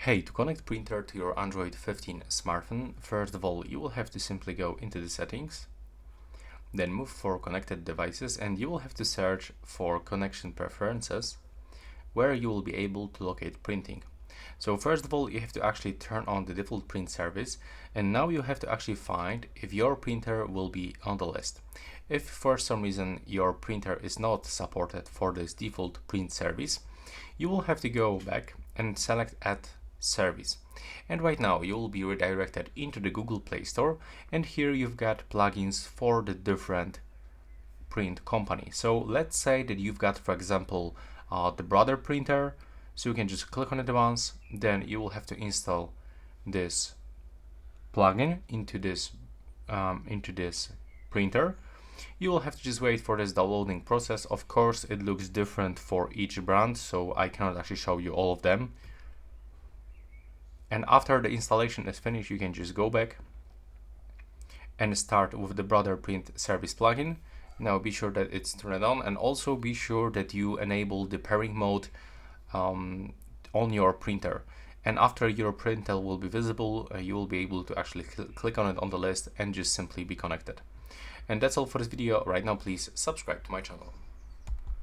Hey, to connect printer to your Android 15 smartphone, first of all, you will have to simply go into the settings, then move for connected devices, and you will have to search for connection preferences, where you will be able to locate printing. So first of all, you have to actually turn on the default print service, and now you have to actually find if your printer will be on the list. If for some reason your printer is not supported for this default print service, you will have to go back and select Add Service. And right now you will be redirected into the Google Play Store, and here you've got plugins for the different print company. So let's say that you've got, for example, the Brother printer. So you can just click on it once, then you will have to install this plugin into this printer. You will have to just wait for this downloading process. Of course, it looks different for each brand, so I cannot actually show you all of them. And after the installation is finished, you can just go back and start with the Brother Print Service plugin. Now be sure that it's turned on, and also be sure that you enable the pairing mode on your printer. And after your printer will be visible, you will be able to actually click on it on the list and just simply be connected. And that's all for this video. Right now, please subscribe to my channel.